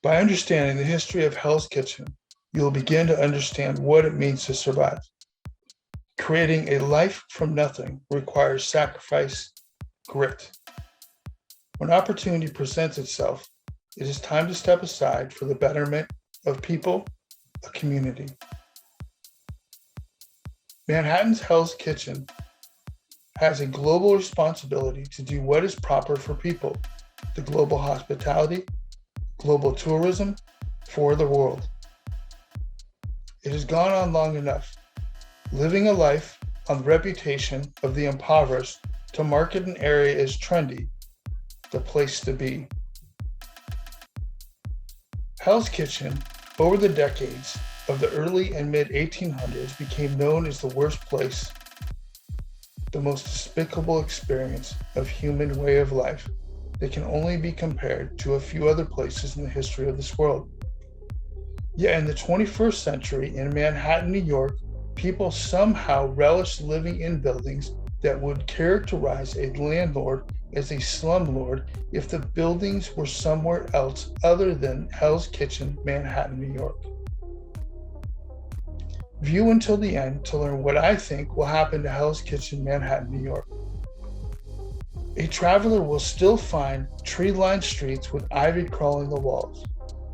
By understanding the history of Hell's Kitchen, you'll begin to understand what it means to survive. Creating a life from nothing requires sacrifice, grit. When opportunity presents itself, it is time to step aside for the betterment of people, a community. Manhattan's Hell's Kitchen has a global responsibility to do what is proper for people, the global hospitality, global tourism for the world. It has gone on long enough, living a life on the reputation of the impoverished to market an area as trendy, the place to be. Hell's Kitchen, over the decades of the early and mid 1800s, became known as the worst place, the most despicable experience of human way of life that can only be compared to a few other places in the history of this world. Yet in the 21st century in Manhattan, New York, people somehow relish living in buildings that would characterize a landlord as a slumlord if the buildings were somewhere else other than Hell's Kitchen, Manhattan, New York. View until the end to learn what I think will happen to Hell's Kitchen, Manhattan, New York. A traveler will still find tree-lined streets with ivy crawling the walls,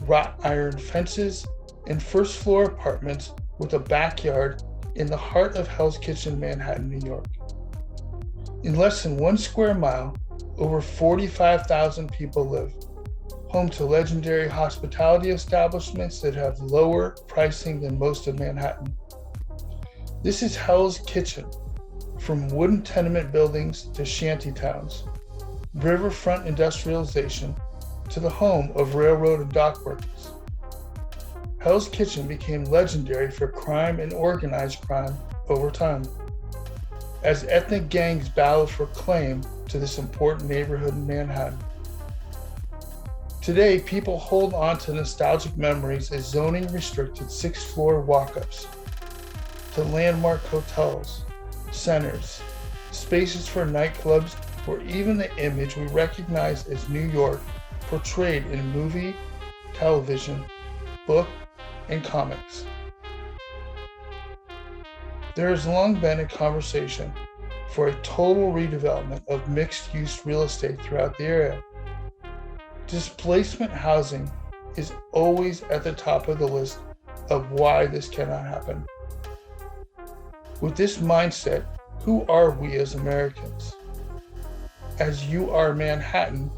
wrought iron fences, and first-floor apartments with a backyard in the heart of Hell's Kitchen, Manhattan, New York. In less than 1 square mile, over 45,000 people live, home to legendary hospitality establishments that have lower pricing than most of Manhattan. This is Hell's Kitchen, from wooden tenement buildings to shanty towns, riverfront industrialization to the home of railroad and dock workers. Hell's Kitchen became legendary for crime and organized crime over time, as ethnic gangs battled for claim to this important neighborhood in Manhattan. Today, people hold on to nostalgic memories as zoning restricted 6th-floor walk-ups, to landmark hotels, centers, spaces for nightclubs, or even the image we recognize as New York portrayed in movie, television, book, and comics. There has long been a conversation for a total redevelopment of mixed-use real estate throughout the area. Displacement housing is always at the top of the list of why this cannot happen. With this mindset, who are we as Americans? As you are Manhattan,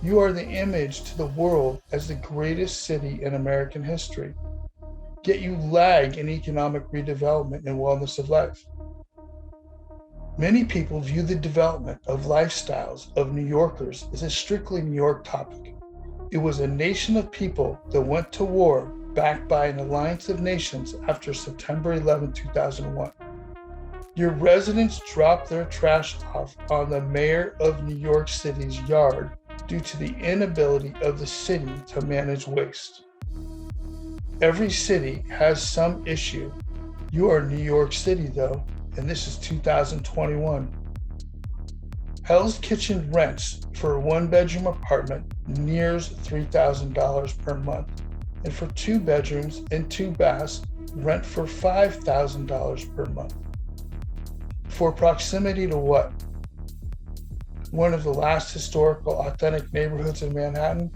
you are the image to the world as the greatest city in American history. Yet you lag in economic redevelopment and wellness of life. Many people view the development of lifestyles of New Yorkers as a strictly New York topic. It was a nation of people that went to war backed by an alliance of nations after September 11, 2001. Your residents dropped their trash off on the mayor of New York City's yard due to the inability of the city to manage waste. Every city has some issue. You are New York City though, and this is 2021. Hell's Kitchen rents for a 1-bedroom apartment nears $3,000 per month, and for 2 bedrooms and 2 baths, rent for $5,000 per month. For proximity to what? One of the last historical, authentic neighborhoods in Manhattan?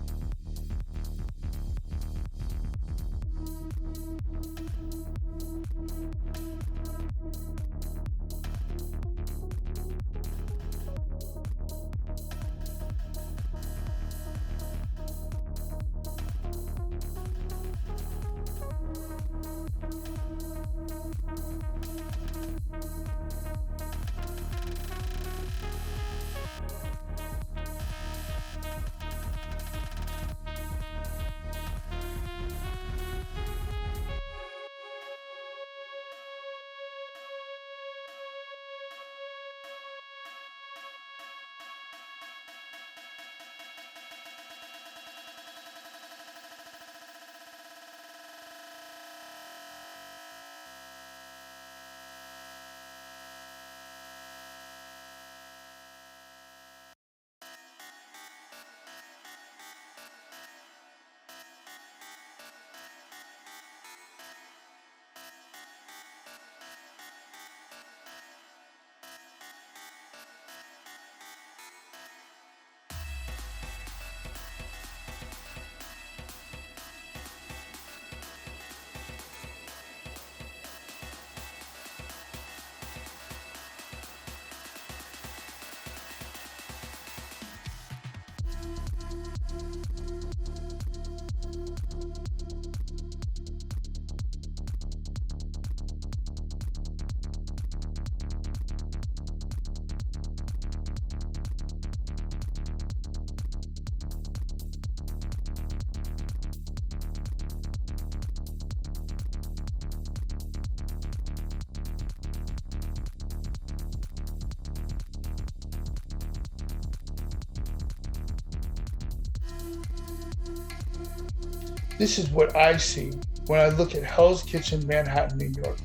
This is what I see when I look at Hell's Kitchen, Manhattan, New York.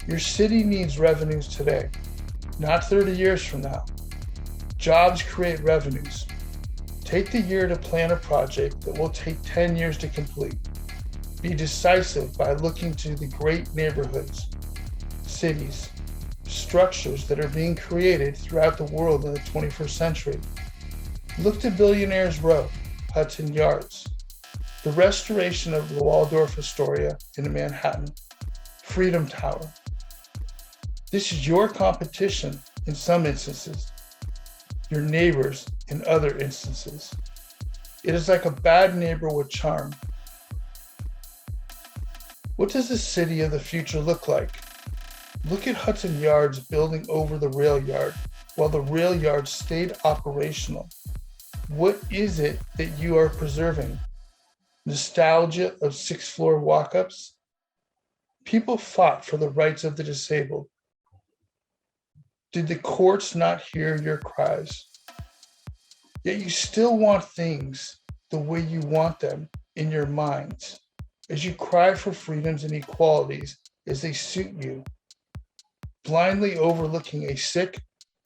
Your city needs revenues today, not 30 years from now. Jobs create revenues. Take the year to plan a project that will take 10 years to complete. Be decisive by looking to the great neighborhoods, cities, structures that are being created throughout the world in the 21st century. Look to Billionaires Row, Hudson Yards, the restoration of the Waldorf Astoria in Manhattan, Freedom Tower. This is your competition in some instances, your neighbors in other instances. It is like a bad neighbor with charm. What does the city of the future look like? Look at Hudson Yards building over the rail yard while the rail yard stayed operational. What is it that you are preserving? Nostalgia of sixth-floor walk-ups? People fought for the rights of the disabled. Did the courts not hear your cries? Yet you still want things the way you want them in your minds, as you cry for freedoms and equalities as they suit you, blindly overlooking a sick,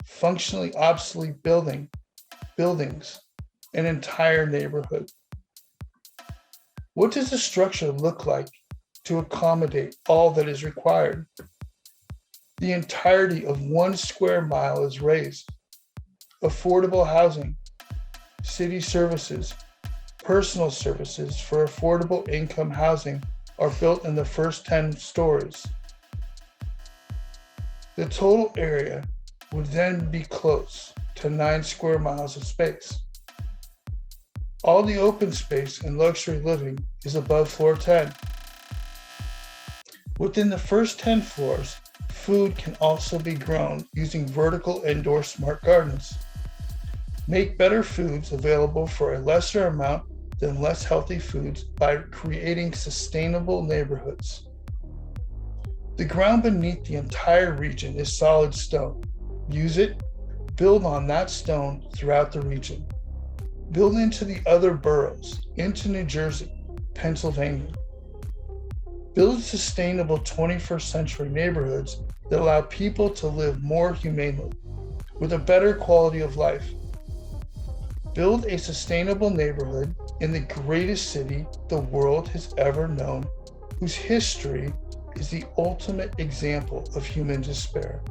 functionally obsolete buildings, an entire neighborhood. What does the structure look like to accommodate all that is required? The entirety of 1 square mile is raised. Affordable housing, city services, personal services for affordable income housing are built in the first 10 stories. The total area would then be close to 9 square miles of space. All the open space and luxury living is above floor 10. Within the first 10 floors, food can also be grown using vertical indoor smart gardens. Make better foods available for a lesser amount than less healthy foods by creating sustainable neighborhoods. The ground beneath the entire region is solid stone. Use it, build on that stone throughout the region. Build into the other boroughs, into New Jersey, Pennsylvania. Build sustainable 21st century neighborhoods that allow people to live more humanely, with a better quality of life. Build a sustainable neighborhood in the greatest city the world has ever known, whose history is the ultimate example of human despair.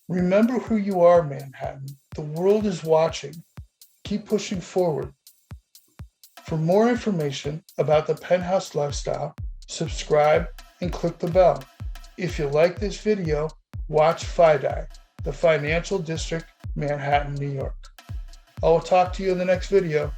Remember who you are, Manhattan. The world is watching. Keep pushing forward. For more information about the penthouse lifestyle, subscribe and click the bell. If you like this video, watch FIDI, the Financial District, Manhattan, New York. I will talk to you in the next video.